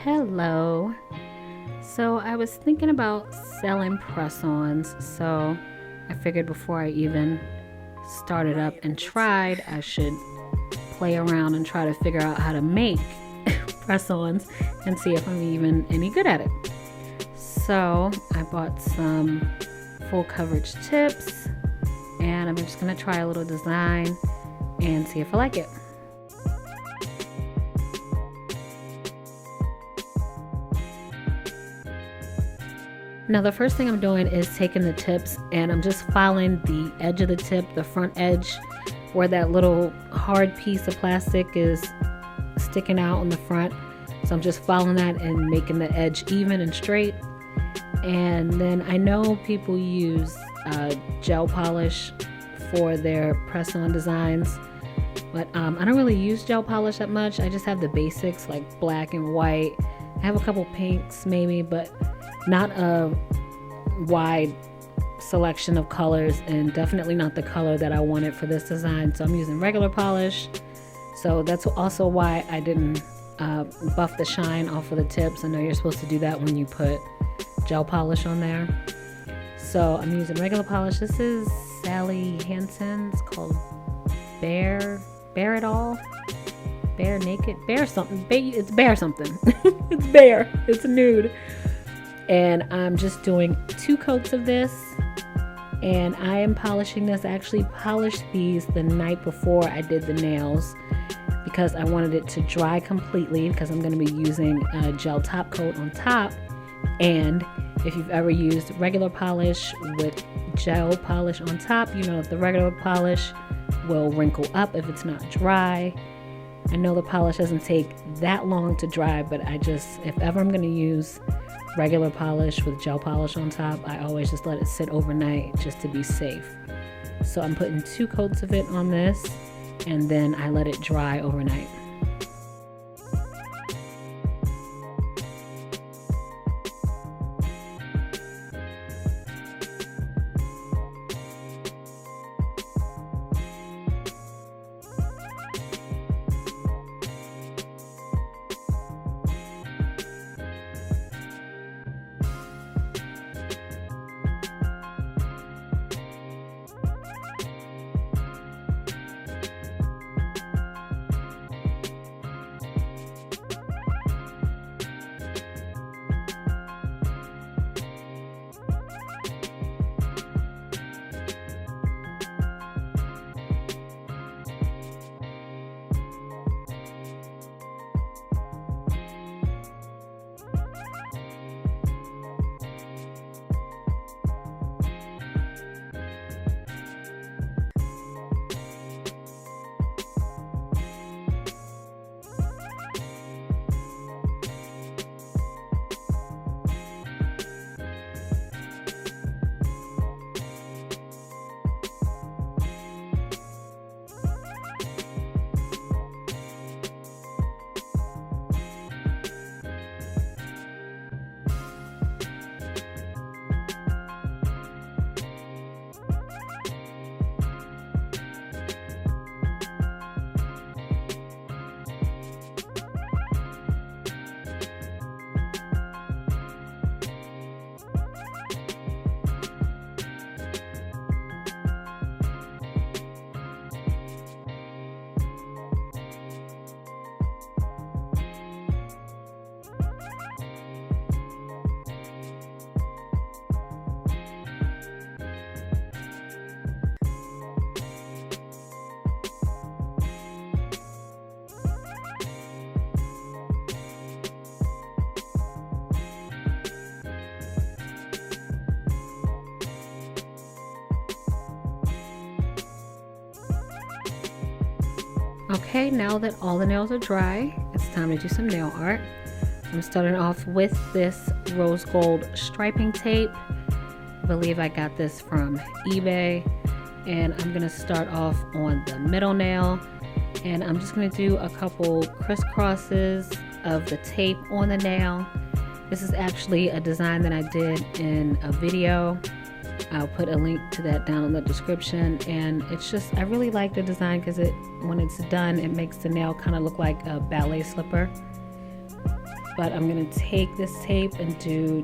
Hello. So I was thinking about selling press-ons, so I figured before I even started up and tried, I should play around and try to figure out how to make press-ons and see if I'm even any good at it. So I bought some full coverage tips and I'm just going to try a little design and see if I like it. Now the first thing I'm doing is taking the tips and I'm just filing the edge of the tip, the front edge, where that little hard piece of plastic is sticking out on the front. So I'm just following that and making the edge even and straight. And then I know people use gel polish for their press-on designs, but I don't really use gel polish that much. I just have the basics like black and white. I have a couple pinks maybe, but not a wide selection of colors, and definitely not the color that I wanted for this design. So I'm using regular polish. So that's also why I didn't buff the shine off of the tips. I know you're supposed to do that when you put gel polish on there. So I'm using regular polish. This is Sally Hansen's, called Bare It All. Bare Naked, Bare something. It's Bare something. It's Bare. It's nude. And I'm just doing 2 coats of this, and I am polishing this. I actually polished these the night before I did the nails because I wanted it to dry completely, because I'm going to be using a gel top coat on top. And if you've ever used regular polish with gel polish on top, you know that the regular polish will wrinkle up if it's not dry. I know the polish doesn't take that long to dry, but if ever I'm going to use regular polish with gel polish on top, I always just let it sit overnight just to be safe. So I'm putting 2 coats of it on this, and then I let it dry overnight. Okay, now that all the nails are dry, it's time to do some nail art. I'm starting off with this rose gold striping tape. I believe I got this from eBay, and I'm going to start off on the middle nail, and I'm just going to do a couple crisscrosses of the tape on the nail. This is actually a design that I did in a video. I'll put a link to that down in the description, and it's just, I really like the design because when it's done, it makes the nail kind of look like a ballet slipper. but I'm gonna take this tape and do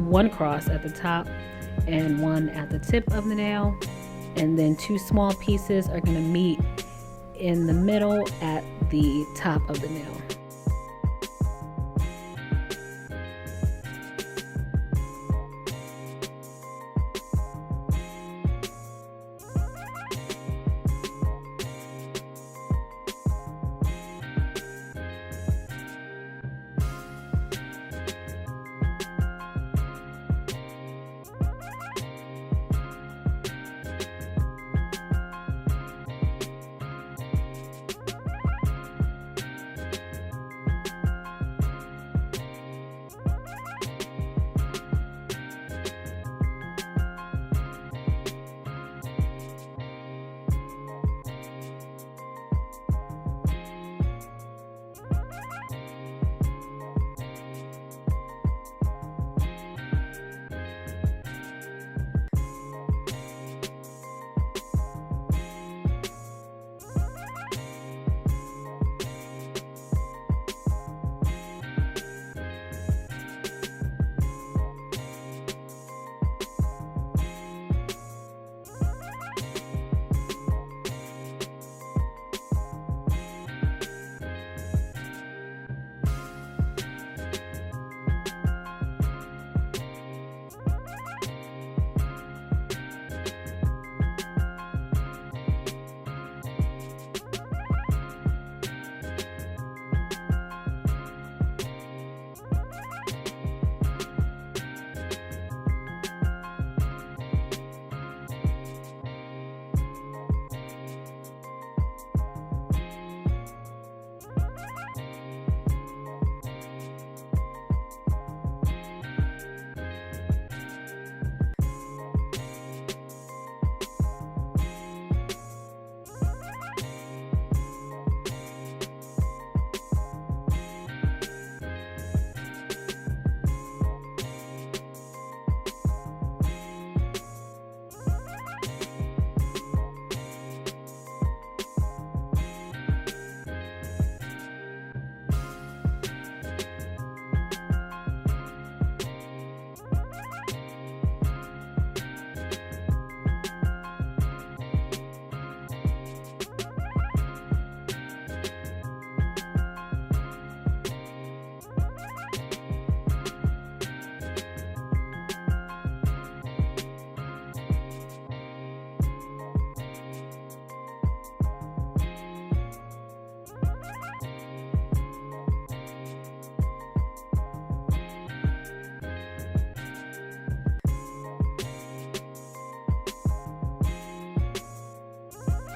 one cross at the top and one at the tip of the nail, and then two small pieces are gonna meet in the middle at the top of the nail.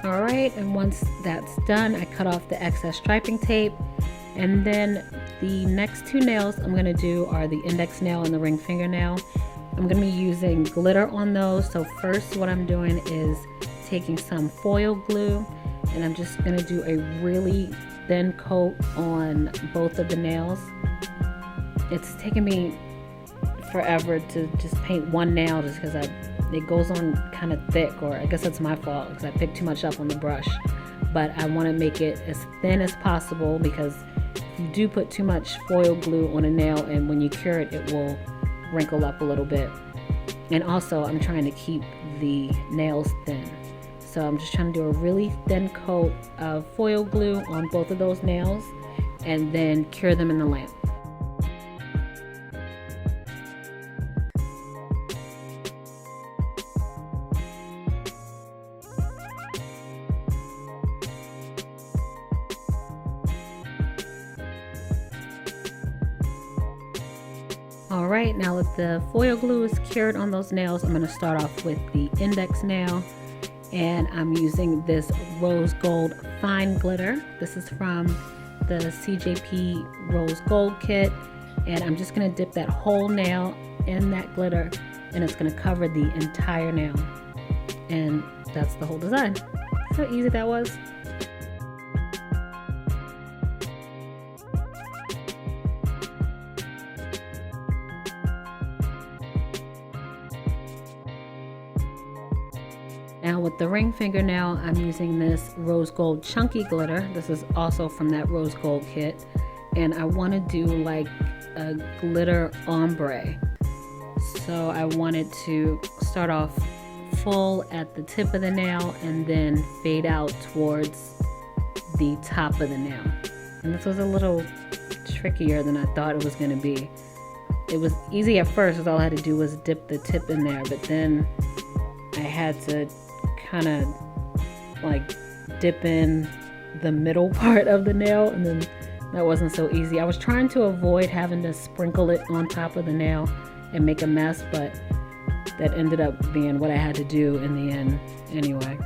All right, and once that's done, I cut off the excess striping tape, and then the next two nails I'm going to do are the index nail and the ring fingernail. I'm going to be using glitter on those. So first what I'm doing is taking some foil glue, and I'm just going to do a really thin coat on both of the nails. It's taken me forever to just paint one nail just because it goes on kind of thick, or I guess that's my fault because I picked too much up on the brush. But I want to make it as thin as possible, because if you do put too much foil glue on a nail and when you cure it, it will wrinkle up a little bit. And also I'm trying to keep the nails thin. So I'm just trying to do a really thin coat of foil glue on both of those nails and then cure them in the lamp. Alright, now that the foil glue is cured on those nails, I'm going to start off with the index nail, and I'm using this rose gold fine glitter. This is from the CJP rose gold kit, and I'm just going to dip that whole nail in that glitter, and it's going to cover the entire nail. And that's the whole design. See how easy that was? Now with the ring fingernail, I'm using this rose gold chunky glitter. This is also from that rose gold kit. and I want to do like a glitter ombre. So I wanted to start off full at the tip of the nail and then fade out towards the top of the nail. And this was a little trickier than I thought it was going to be. It was easy at first because all I had to do was dip the tip in there, but then I had to kind of like dip in the middle part of the nail, and then that wasn't so easy. I was trying to avoid having to sprinkle it on top of the nail and make a mess, but that ended up being what I had to do in the end anyway.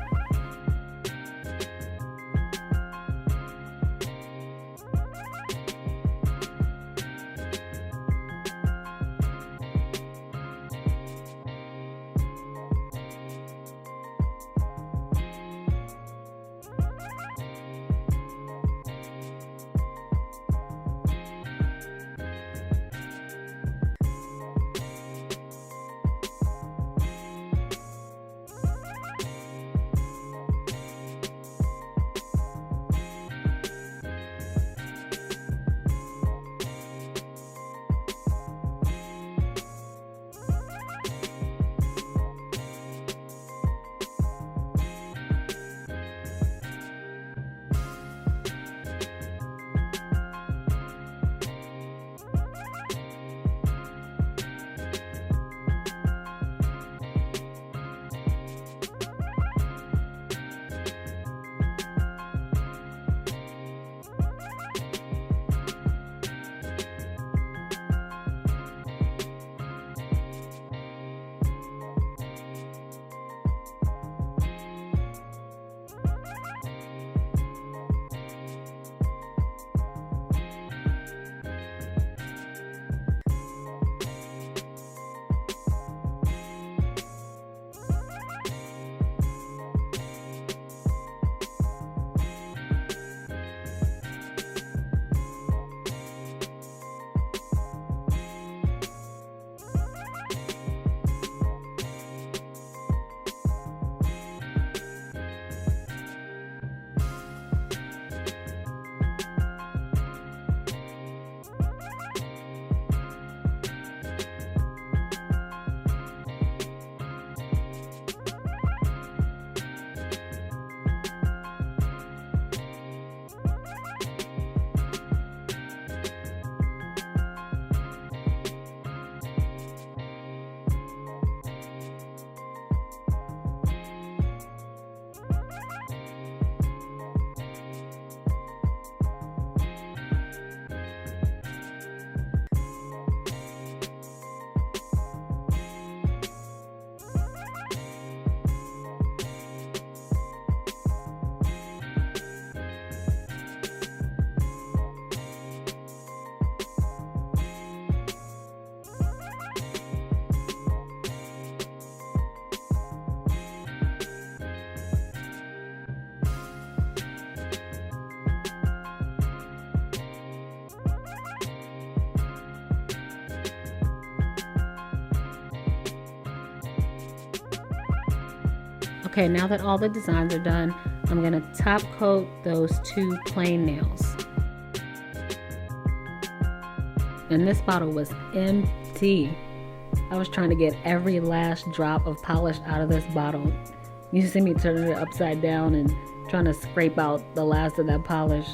Okay, now that all the designs are done, I'm gonna top coat those two plain nails. And this bottle was empty. I was trying to get every last drop of polish out of this bottle. You see me turning it upside down and trying to scrape out the last of that polish.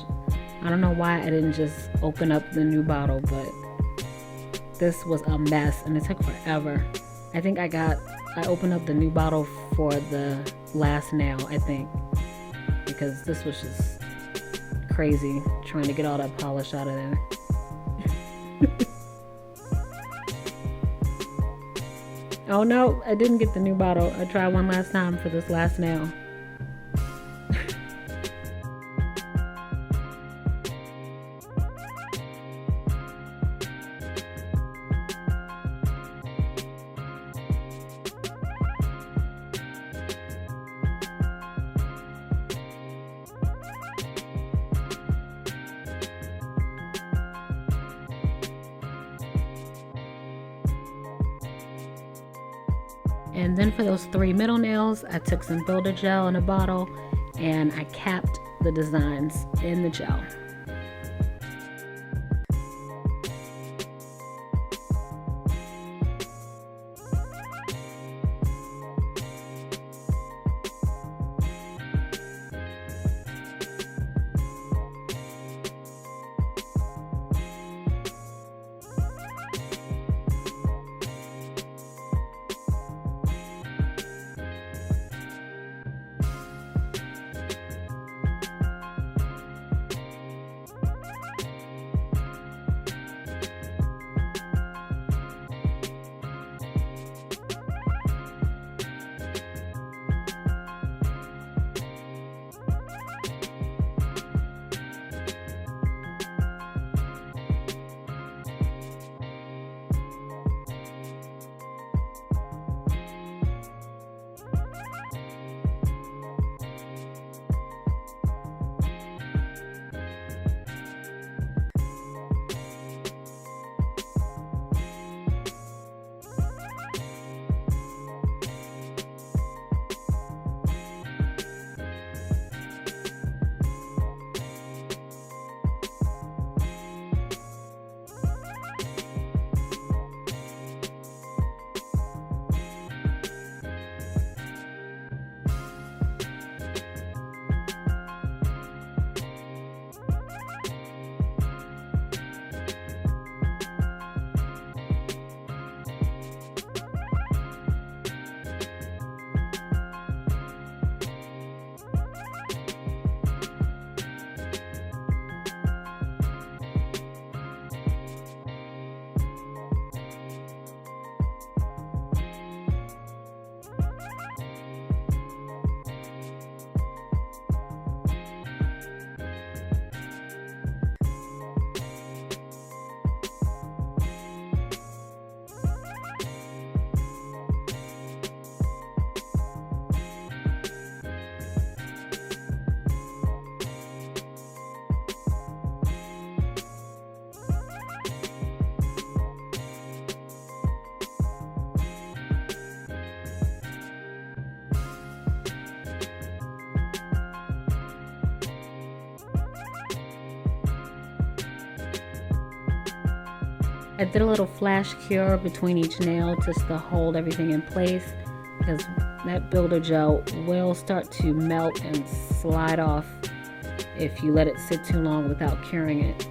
I don't know why I didn't just open up the new bottle, but this was a mess and it took forever. I think I opened up the new bottle for the last nail, I think, because this was just crazy trying to get all that polish out of there. Oh no, I didn't get the new bottle. I tried one last time for this last nail. And then for those 3 middle nails, I took some builder gel in a bottle and I capped the designs in the gel. I did a little flash cure between each nail just to hold everything in place, because that builder gel will start to melt and slide off if you let it sit too long without curing it.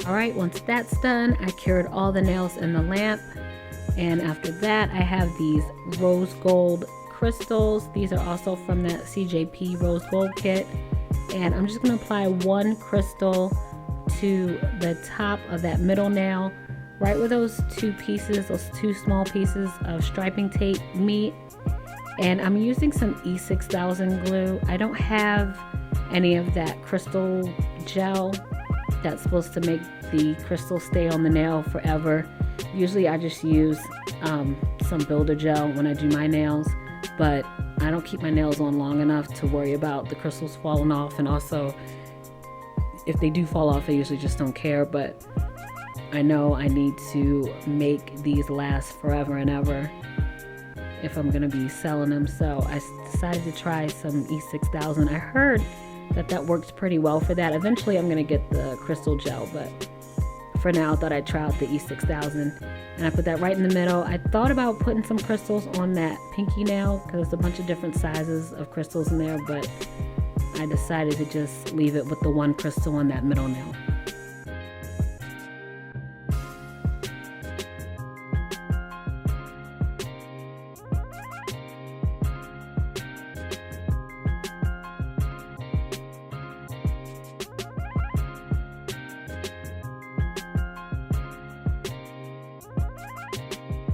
Alright, once that's done, I cured all the nails in the lamp, and after that I have these rose gold crystals. These are also from that CJP rose gold kit, and I'm just going to apply one crystal to the top of that middle nail, right where those two small pieces of striping tape meet. And I'm using some E6000 glue. I don't have any of that crystal gel that's supposed to make the crystal stay on the nail forever. Usually I just use some builder gel when I do my nails, but I don't keep my nails on long enough to worry about the crystals falling off. And also, if they do fall off, I usually just don't care, but I know I need to make these last forever and ever if I'm going to be selling them. So I decided to try some E6000. I heard that works pretty well for that. Eventually I'm going to get the crystal gel, but for now I thought I'd try out the E6000, and I put that right in the middle. I thought about putting some crystals on that pinky nail because there's a bunch of different sizes of crystals in there, but I decided to just leave it with the one crystal on that middle nail.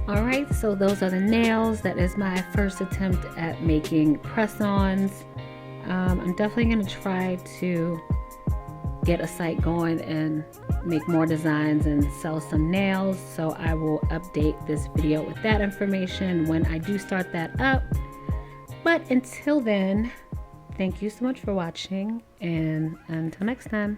Alright, so those are the nails. That is my first attempt at making press-ons. I'm definitely going to try to get a site going and make more designs and sell some nails, so I will update this video with that information when I do start that up. But until then, thank you so much for watching, and until next time.